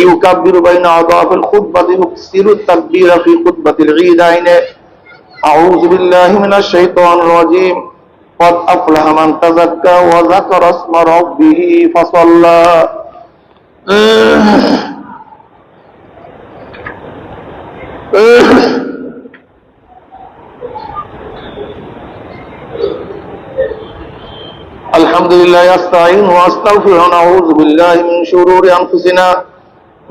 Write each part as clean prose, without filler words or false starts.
يكبر بين أضعاف الخطبة يكسر التكبير في خطبة العيدين. أعوذ بالله من الشيطان الرجيم. قد أفلح من تزكى وذكر اسم ربه فصلى. الحمد لله أستعين وأستغفر ونعوذ بالله من شرور أنفسنا.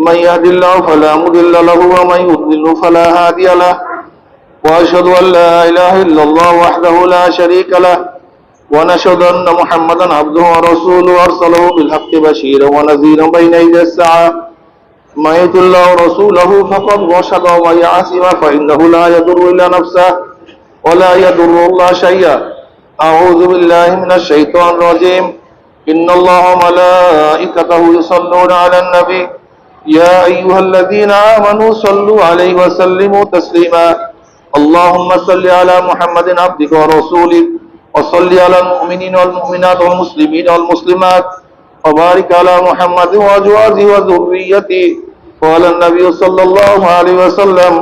من يهد الله فلا مضل له ومن يضلل فلا هادي له. وأشهد أن لا إله إلا الله وحده لا شريك له. ونشهد أن محمدا عبده ورسوله أرسله بالحق بشيرا ونذيرا بين يدي الساعة. من يطع الله ورسوله فقد رشد ومن يعصه فإنه لا يضر إلا نفسه ولا يضر الله شيئا. أعوذ بالله من الشيطان الرجيم. إن الله وملائكته يصلون على النبي يا أيها الذين آمنوا صلوا عليه وسلموا تسليما. اللهم صل على محمد عبدك ورسولك وصل على المؤمنين والمؤمنات والمسلمين والمسلمات وبارك على محمد وأزواجه وذريته. قال النبي صلى الله عليه وسلم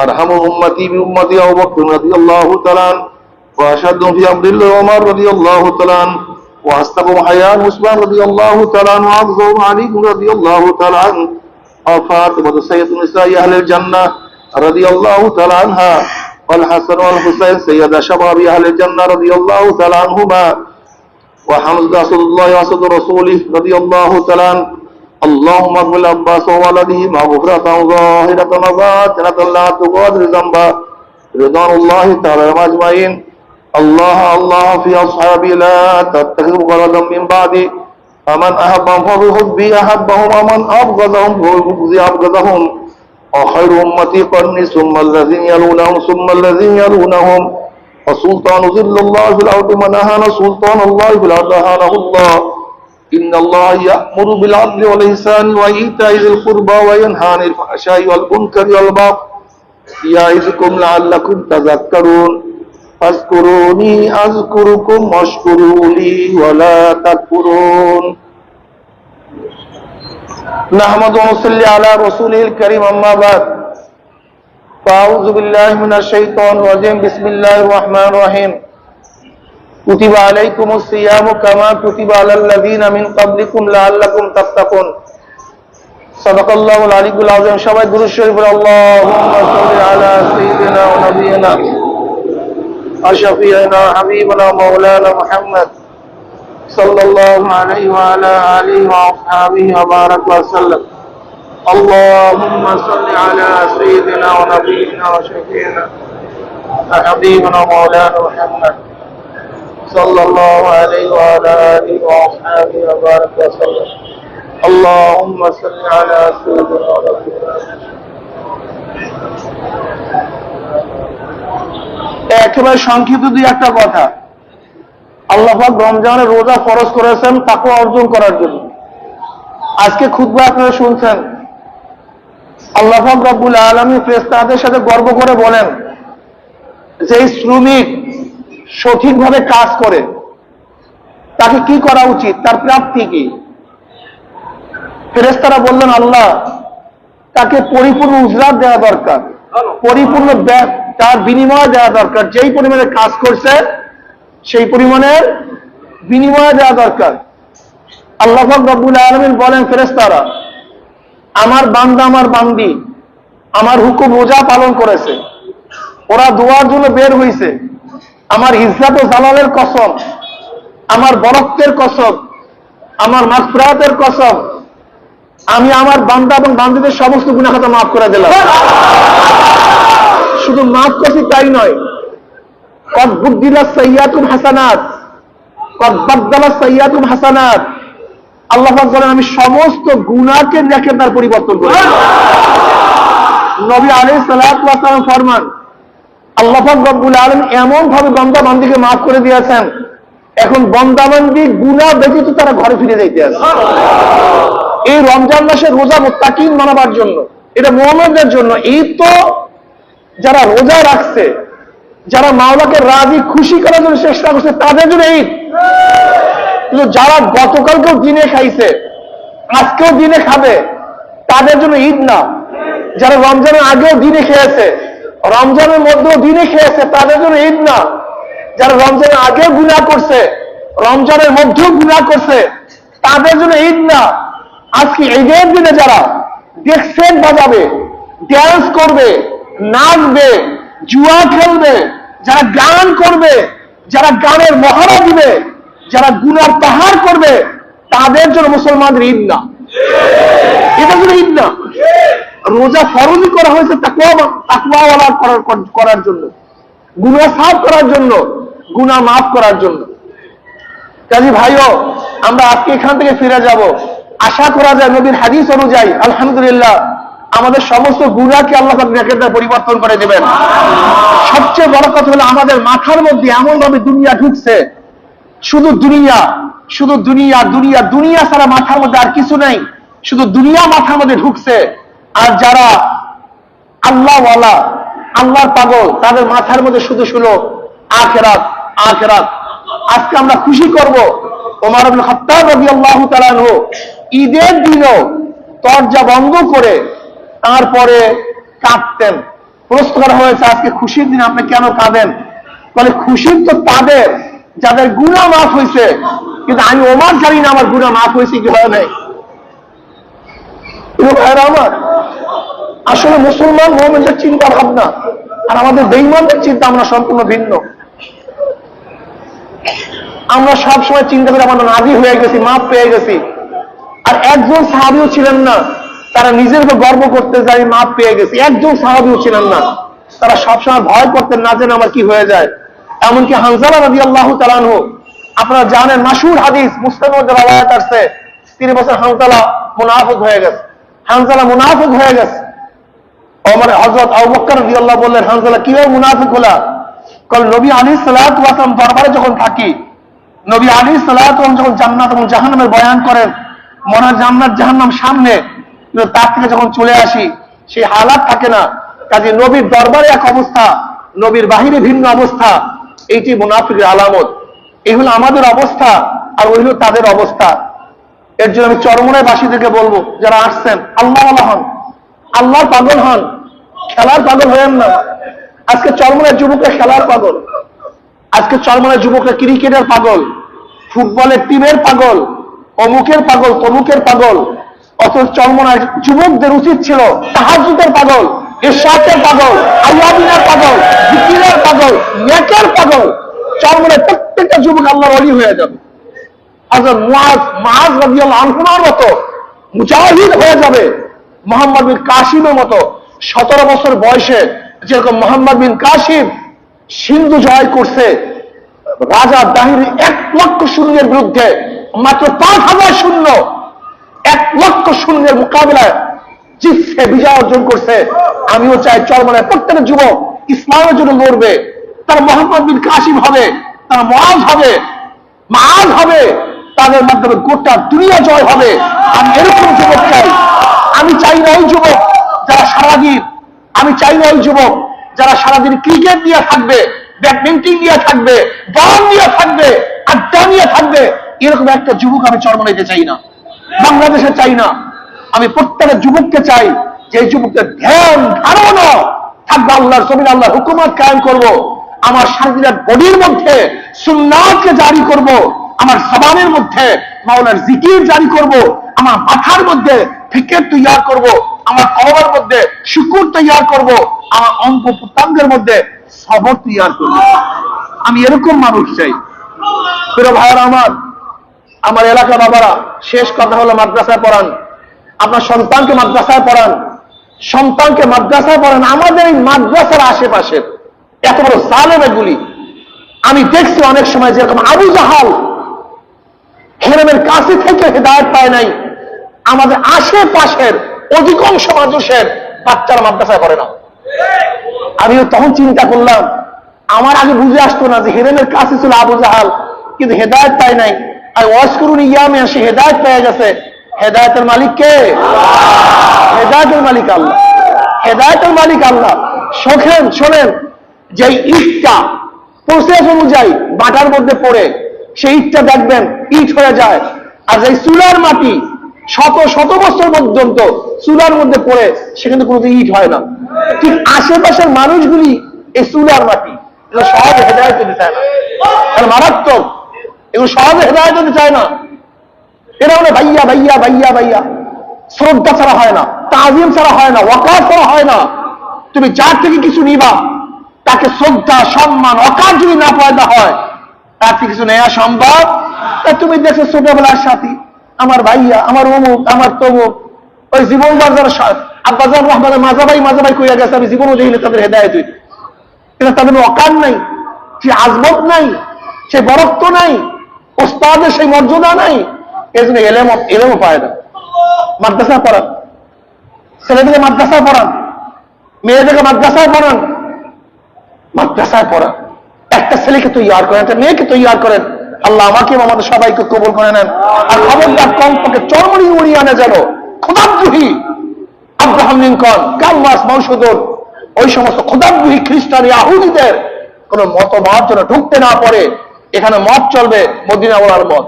أرحم أمتي بأمتي أبو بكر رضي الله تعالى عنه وأشهدهم في أمر الله عمر رضي الله تعالى عنه وأصدقهم حياء عثمان رضي الله تعالى عنه وأفضلهم علي رضي الله تعالى عنه وفاطمة سيدة نساء أهل الجنة رضي الله تعالى عنها والحسن والحسين سيد شباب أهل الجنة رضي الله تعالى عنهما وحمزة أسد الله وأسد رسوله رضي الله تعالى عنه. اللهم اغفر لعباس وولده مغفرة ظاهرة وباطنة لا تغادر ذنبا. رضوان الله تعالى أجمعين. الله في أصحابي لا تتخذوا غرضا من بعدي. فمن أحبهم فبحبي أحبهم ومن أبغضهم فببغضي أبغضهم. وخير أمتي قرني ثم الذين يلونهم ثم الذين يلونهم. وسلطان ظل الله في الأرض من أهان سلطان الله في الأرض أهانه الله. إن الله يأمر بالعدل والإحسان وإيتاء ذي القربى وينهى عن الفحشاء والمنكر والبغي يعظكم لعلكم تذكرون. فاذكروني أذكركم واشكروا لي ولا تكفرون. نحمد ونصلي على رسوله الكريم أما بعد. فأعوذ بالله من الشيطان الرجيم. بسم الله الرحمن الرحيم. كتب عليكم الصيام كما كتب على الذين من قبلكم لعلكم تتقون. صدق الله العلي العظيم. সবাই দুরূদ শরীফ পড়ে اللهم صل على سيدنا ونبينا وشفيعنا حبيبنا مولانا محمد صلى الله عليه وعلى آله وأصحابه وبارك وسلم. اللهم صل على سيدنا ونبينا وشفيعنا حبيبنا مولانا محمد صلى الله عليه وعلى آله وأصحابه وبارك وسلم. اللهم صل على سيدنا ونبينا. একেবারে সংক্ষিপ্ত দুই একটা কথা। আল্লাহ পাক রমজানের রোজা ফরজ করেছেন তাকওয়া অর্জন করার জন্য। আজকে খুতবা আপনারা শুনছেন। আল্লাহ পাক রব্বুল আলামিন ফেরেশতাদের সাথে গর্ব করে বলেন যে শ্রমিক সঠিকভাবে কাজ করে তাকে কি করা উচিত, তার প্রাপ্তি কি? ফেরেশতারা বললেন আল্লাহ তাকে পরিপূর্ণ উজরাত দেওয়া দরকার, পরিপূর্ণ তার বিনিময় দেওয়া দরকার। যেই পরিমাণে কাজ করছে সেই পরিমাণের বিনিময় দেওয়া দরকার। আল্লাহ পাক রব্বুল আলামিন বলেন ফেরেশতারা আমার বান্দা আমার বান্দি আমার হুকুম রোজা পালন করেছে, ওরা দোয়ার জন্য বের হয়েছে, আমার ইজ্জত ও জালালের কসম, আমার বরকতের কসম, আমার মাগফিরাতের কসম, আমি আমার বান্দা এবং বান্দীদের সমস্ত গুনাহ খাতা মাফ করে দিলাম। শুধু মাফ করছি তাই নয়, কদ বুদ্দিলাস সাইয়্যাতুম হাসানাত, কদ বাদদালাস সাইয়্যাতুম হাসানাত। আল্লাহ পাক বলেন আমি সমস্ত গুনাহকে নেকিতে পরিবর্তন করি। নবী আলাইহিস সালাতু ওয়াস সালাম ফরমান আল্লাহ পাক রব্বুল আলামিন এমন ভাবে বান্দা বান্দীকে মাফ করে দিয়েছেন এখন বান্দা বান্দী গুনাহ ব্যতীত তারা ঘরে ফিরে যাইতে আছে। এই রমজান মাসে রোজা মুত্তাকিন মানাবার জন্য, এটা মুমিনদের জন্য। ঈদ তো যারা রোজা রাখছে, যারা মাওলাকে রাজি খুশি করার জন্য চেষ্টা করছে তাদের জন্য ঈদ। কিন্তু যারা গতকালকেও দিনে খাইছে আজকেও দিনে খাবে তাদের জন্য ঈদ না। যারা রমজানের আগেও দিনে খেয়েছে, রমজানের মধ্যেও দিনে খেয়েছে, তাদের জন্য ঈদ না। যারা রমজানের আগেও গুনাহ করছে, রমজানের মধ্যেও গুনাহ করছে, তাদের জন্য ঈদ না। আজকে ঈদের দিনে যারা ডেক সেট বাজাবে, ড্যান্স করবে, নাচবে, জুয়া খেলবে, যারা গান করবে, যারা গানের মহড়া দিবে, যারা গুনার পাহাড় করবে, তাদের জন্য মুসলমানদের ঈদ না। এটার জন্য ঈদ না। রোজা ফরজই করা হয়েছে তাকওয়াওয়ালা করার জন্য, গুনাহ সাফ করার জন্য, গুনাহ মাফ করার জন্য। কাজী ভাইও, আমরা আজকে এখান থেকে ফিরে যাব। আশা করা যায় নবীর হাদিস অনুযায়ী আলহামদুলিল্লাহ আমাদের সমস্ত গুনাহকে আল্লাহ পাক নেকের দ্বারা পরিবর্তন করে দেবেন। সবচেয়ে বড় কথা হলো আমাদের মাথার মধ্যে এমন ভাবে দুনিয়া ঢুকছে, শুধু দুনিয়া, শুধু দুনিয়া, দুনিয়া, দুনিয়া ছাড়া মাথার মধ্যে আর কিছু নাই, শুধু দুনিয়া মাথার মধ্যে ঢুকছে। আর যারা আল্লাহওয়ালা, আল্লাহর পাগল, তাদের মাথার মধ্যে শুধু শুনো আখিরাত, আখিরাত। আজকে আমরা খুশি করব, ওমর ইবনে খাত্তাব রাদিয়াল্লাহু তাআলা আনহু ঈদের দিনও দরজা বন্ধ করে তারপরে কাঁদতেন। প্রশ্ন করা হয়েছে, আজকে খুশির দিন আপনি কেন কাঁদেন? বলে, খুশির তো তাদের যাদের গুনাহ মাফ হয়েছে, কিন্তু আমি ওমর জানি না আমার গুনাহ মাফ হয়েছে কি হয় নাই। আমার আসলে মুসলমান মুমিনদের চিন্তা ভাবনা আর আমাদের বেঈমানদের চিন্তা আমরা সম্পূর্ণ ভিন্ন। আমরা সবসময় চিন্তা করি আমরা নাজি হয়ে গেছি, মাফ পেয়ে গেছি। আর একজন সাহাবীও ছিলেন না তারা নিজের উপর গর্ব করতে যায় মাফ পেয়ে গেছি, একজন সাহাবীও ছিলেন না। তারা সবসময় ভয় করতেন না যেন আমার কি হয়ে যায়। এমনকি হানজালা রাদিয়াল্লাহু তাআলা আনহু, আপনারা জানেন মাশহুর হাদিস, মুসলিমের মধ্যে রওয়ায়াত আছে, 3 বছর হানজালা মুনাফিক হয়ে গেছে। হানজালা মুনাফিক হয়ে গেছে। ওমর হযরত আবু বকর রাদিয়াল্লাহু বললেন, হানজালা কিভাবে মুনাফিক হলা? কাল নবী আলাইহিস সালাতু ওয়াস সালাম দরবারে যখন থাকি, নবী আলাইহিস সালাতু ওয়াস সালাম যখন জান্নাত এবং জাহান্নামের বয়ান করেন, মনে হয় জান্নাত জাহান্নাম সামনে, কিন্তু তার থেকে যখন চলে আসি সেই হালাত থাকে না। কাজে নবীর দরবারে এক অবস্থা, নবীর বাহিরে ভিন্ন অবস্থা, এইটি মুনাফিকের আলামত। এই হলো আমাদের অবস্থা আর ওই হলো তাদের অবস্থা। এর জন্য আমি চরমনায় বাসীদেরকে বলবো, যারা আসছেন আল্লাহওয়ালা হন, আল্লাহর পাগল হন, খেলার পাগল হয়েন না। আজকে চরমনায় যুবকরা খেলার পাগল, আজকে চরমনায় যুবকরা ক্রিকেটের পাগল, ফুটবলের টিমের পাগল, অমুকের পাগল, তমুকের পাগল। অথচ চরমনায় যুবকদের উচিত ছিল তাহাজ্জুদের পাগল, ইরশাদের পাগল, আল্লাহর পাগল, জিকিরের পাগল, নেকের পাগল। চরমনায় প্রত্যেকটা যুবক আল্লাহর ওলি হয়ে যাবে। হযরত মুআজ রাদিয়াল্লাহু আনহুর মতো মুজাহিদ হয়ে যাবে। মুহাম্মদ বিন কাসিমের মতো 17 বছর বয়সে যেরকম মুহাম্মদ বিন কাসিম সিন্ধু জয় করছে, রাজা দাহির 1 লক্ষ সৈন্যের বিরুদ্ধে মাত্র 5000 সৈন্য 1 লক্ষ সৈন্যের মোকাবিলায় জিতছে, বিজয় অর্জন করছে। আমিও চাই চরমনায় প্রত্যেকটা যুবক ইসলামের জন্য লড়বে। তারা মুহাম্মদ বিন কাসিম হবে, তারা মুআজ হবে, মুআজ হবে, তাদের মাধ্যমে গোটা দুনিয়া জয় হবে। আমি এরকম যুবক চাই। আমি চাই না ওই যুবক যারা সারাদিন, আমি চাই না ওই যুবক যারা সারাদিন ক্রিকেট নিয়ে থাকবে, ব্যাডমিন্টন নিয়ে থাকবে, গান নিয়ে থাকবে, আড্ডা নিয়ে থাকবে। এরকম একটা যুবক আমি চরমনাইতে চাই না, বাংলাদেশে চাই না। আমি প্রত্যেকটা যুবককে চাই যে এই যুবকদের ধ্যান ধারণা থাকবে আল্লাহর জমিনে, আল্লাহর হুকুমত কায়েম করব। আমার শারীরিক বডির মধ্যে সুন্নাতকে জারি করব, আমার জবানের মধ্যে মাওলার জিকির জারি করব, আমার মাথার মধ্যে ফিকির তৈয়ার করব, আমার কলবের মধ্যে শুকর তৈয়ার করব, আমার অঙ্গ প্রত্যঙ্গের মধ্যে সবর তৈয়ার করব। আমি এরকম মানুষ চাই। প্রিয় ভাইরা আমার এলাকা বাবারা, শেষ কথা হলো মাদ্রাসায় পড়ান, আপনার সন্তানকে মাদ্রাসায় পড়ান, সন্তানকে মাদ্রাসায় পড়ান। আমাদের এই মাদ্রাসার আশেপাশে এত বড় জালেম এগুলি আমি দেখছি অনেক সময়, যেরকম আবু জাহাল হেরেমের কাছে থেকে হেদায়েত পায় নাই, আমাদের আশেপাশের অধিকাংশ মানুষের বাচ্চারা মাদ্রাসায় পড়ে না। আমিও তখন চিন্তা করলাম, আমার আগে বুঝে আসতো না যে হেরেমের কাছে ছিল আবু জাহাল, কিন্তু হেদায়েত পায় নাই। আর ওয়াজ করুন ইয়ামে আসে হেদায়েত পেয়ে গেছে। হেদায়েতের মালিক কে? হেদায়েতের মালিক আল্লাহ, হেদায়েতের মালিক আল্লাহ। শোনেন, যে ইটটা প্রসেস অনুযায়ী বাটার মধ্যে পড়ে সেই ইটটা দেখবেন ইট হয়ে যায়, আর যে চুলার মাটি শত শত বছর পর্যন্ত চুলার মধ্যে পড়ে সেখানে কোনো ইট হয় না। ঠিক আশেপাশের মানুষগুলি এই চুলার মাটি, এগুলো সহজে হেদায়েত দিতে চায় না, আর মারাত্মক, এগুলো সহজে হেদায়েত দিতে চায় না। এরা বলে ভাইয়া ভাইয়া ভাইয়া ভাইয়া, শ্রদ্ধা ছাড়া হয় না, তাজিম ছাড়া হয় না, ওয়াকার ছাড়া হয় না। তুমি যার থেকে কিছু নিবা তাকে শ্রদ্ধা সম্মান ওয়াকার যদি না পয়দা হয় তার থেকে কিছু নেওয়া সম্ভব। তা তুমি দেখছো ছোটবেলার সাথী, আমার ভাইয়া, আমার অমুক, আমার তমুক, ওই জীবন বাজার আব্বাজান রহমানের মাজাবাই মাজাবাই কইয়া গেছে, আমি জীবনও দেখিনি তাদের হেদায়েত হইতে। কিন্তু তাদের ওয়াকার নাই, সে আজমত নাই, সে বরত্ব নাই, ওস্তাদের সেই মর্যাদা নাই। এই জন্য এলেমও পায় না। মাদ্রাসা পড়ান, ছেলেদেরকে মাদ্রাসায় পড়ান, মেয়েদেরকে মাদ্রাসায় পড়ান, মাদ্রাসায় পড়ান। একটা ছেলেকে তৈয়ার করেন, একটা মেয়েকে তৈয়ার করেন। আল্লাহ আমাকে এবং আমাদের সবাইকে কবুল করে নেন। আর খবরদার কমপক্ষে চরমড়ি উড়িয়ে আনে যেন খোদাদ্রোহী আব্রাহাম লিঙ্কন, কার্ল মার্কস, বংশধর, ওই সমস্ত খোদাদ্রোহী খ্রিস্টান ইয়াহুদীদের কোন মতবাদ যেন ঢুকতে না পারে। এখানে মত চলবে মদিনা ওয়ালার মত,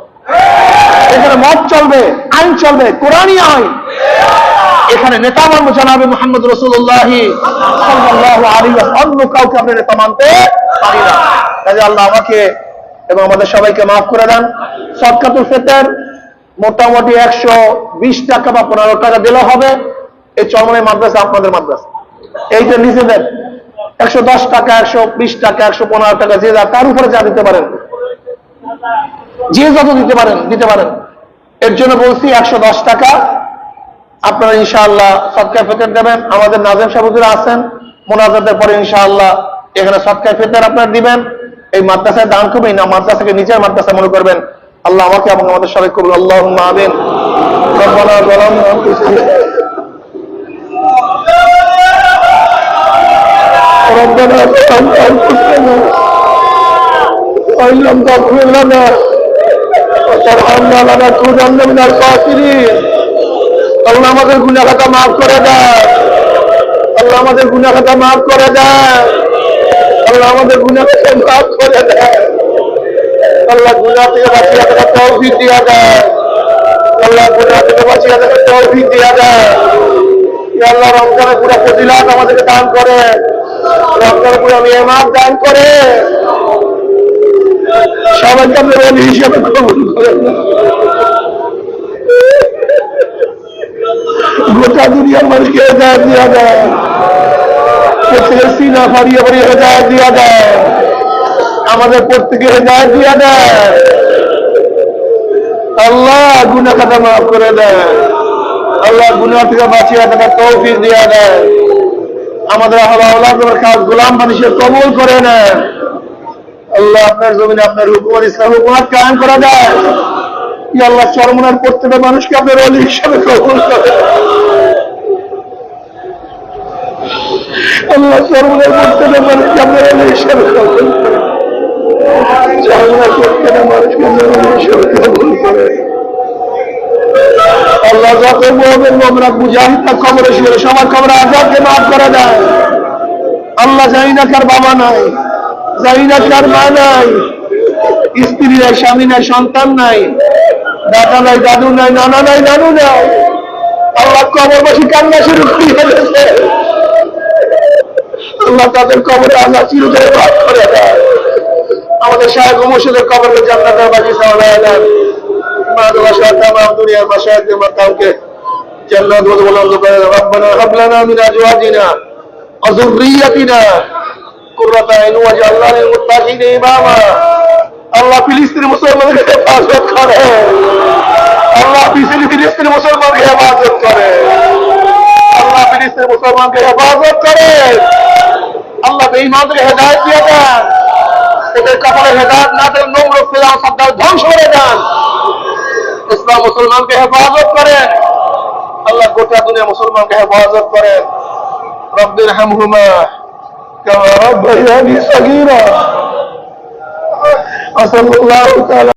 এখানে মত চলবে, আইন চলবে কোরআনী আইন। এখানে নেতা মানব জানাবে মুহাম্মদ রাসূলুল্লাহ সাল্লাল্লাহু আলাইহি ওয়াসাল্লাম, অন্য কাউকে আপনি নেতা মানতে পারি না। কাজে আল্লাহ আমাকে এবং আমাদের সবাইকে মাফ করে দেন। সদকাতুল ফিতর মোটামুটি 120 টাকা বা 15 টাকা দিলে হবে। এই চরমনাই মাদ্রাসা আপনাদের মাদ্রাসা, এইটা নিজেদের 110 টাকা, 120 টাকা, 115 টাকা, যে যা তার উপরে যা দিতে পারেন, যে যত দিতে পারেন দিতে পারেন। এর জন্য বলছি 110 টাকা আপনারা ইনশাআল্লাহ সদকা ফিতর দেবেন। আমাদের নাজেম সাহেব হুজুর আছেন, মুনাজাতের পরে ইনশাআল্লাহ এখানে সদকা ফিতর আপনারা দিবেন। এই মাদ্রাসায় দান করবেন না, মাদ্রাসাকে নিজের মাদ্রাসা মনে করবেন। আল্লাহ আমাকে এবং আমাদের সবাই কবুল, আল্লাহুম্মা আমিন। রব্বানা যালামনা আনফুসানা ربنا ظلمنا أنفسنا وإن لم تغفر لنا وترحمنا لنكونن من الخاسرين। আল্লাহ আমাদের গুনাহ খাতা মাফ করে দেন, আল্লাহ আমাদের গুনাহ খাতা মাফ করে দেন, আল্লাহ আমাদের গুনাহ খাতা মাফ করে দেন। আল্লাহ গুনাহ থেকে বাঁচিয়ে থাকার তৌফিক দিয়া দেন, আল্লাহ গুনাহ থেকে বাঁচিয়ে থাকার তৌফিক দিয়া দেন। ইয়া আল্লাহ রমজানের পুরো ফজিলত আমাদেরকে দান করে, রমজানের পুরো নিয়ামত দান করে, সবাইকে আপনি ওলি হিসেবে কবুল করেন। গোটা দুনিয়ার মানুষকে হেদায়েত দিয়া দেয়, প্রত্যেকের সিনা ফাড়িয়ে ফাড়িয়ে হেদায়েত দিয়া দেয়, আমাদের প্রত্যেকের হেদায়েত দিয়া দেয়। আল্লাহ গুনাহ খাতা মাফ করে দেয়, আল্লাহ গুনাহ থেকে বাঁচিয়ে থাকার তৌফিক দিয়া দেয়। আমাদের আওলাদের কাজ গোলাম মানুষের কবুল করে নেন। আল্লাহ আপনার জমিনে আপনার হুকুমত ইসলাম হুকুমত কায়েম করা দেয়। ইয়া আল্লাহ চরমনার প্রত্যেকটা মানুষকে আপনার ওলি হিসেবে কবুল করেন। আল্লাহ চরমনার প্রত্যেকটা মানুষকে আপনার ওলি হিসেবে কবুল করেন। চরমনার প্রত্যেকটা মানুষকে আপনার ওলি হিসেবে কবুল করেন। আল্লাহ যত মুমিন মুমিনাত মুজাহিদরা কবরে শুয়ে সবার কবরে আযাবকে মাফ করে দেয়। আল্লাহ জানি না কার বাবা নাই, জানি না কার মা নাই, স্ত্রী নাই, স্বামী নাই, সন্তান নাই, দাদা নাই, দাদু নাই, নানা নাই, নানু নাই। আল্লাহ কবরবাসী কান্না শুরু করে ফেলেছে। আল্লাহ তাদের কবরে আল্লাহ চিরতরে মাফ করে দেয়। আমাদের শায়েখ ও মুর্শিদের কবরকে জান্নাতের বাগিচা বানায় দেন। দুনিয়ার মাশায়েখদের মাকামকে জান্নাত ওয়াল করে। রব্বানা হাব লানা মিন আজওয়াজিনা ওয়া যুররিয়াতিনা কুররাতা আইন ওয়াজআলনা লিল মুত্তাকিনা ইমামা। আল্লাহ ফিলিস্তিনি মুসলমানদের হেফাজত করে, আল্লাহ ফিলিস্তিনি মুসলমানকে হেফাজত করে, আল্লাহ ফিলিস্তিনি মুসলমানকে হেফাজত করে। আল্লাহ বেঈমানদের হেদায়েত দিয়ে দেন, এদের কপালে হেদায়েত না দেন, নোংরা ফিরাও সাদ্দার ধ্বংস করে দেন। ইসলাম মুসলমানকে হেফাজত করেন, আল্লাহ গোটা দুনিয়া মুসলমানকে হেফাজত করেন। রব্বির হামহুমা কামা রাব্বায়ানি সগীরা। আসাল্লাহু তাআলা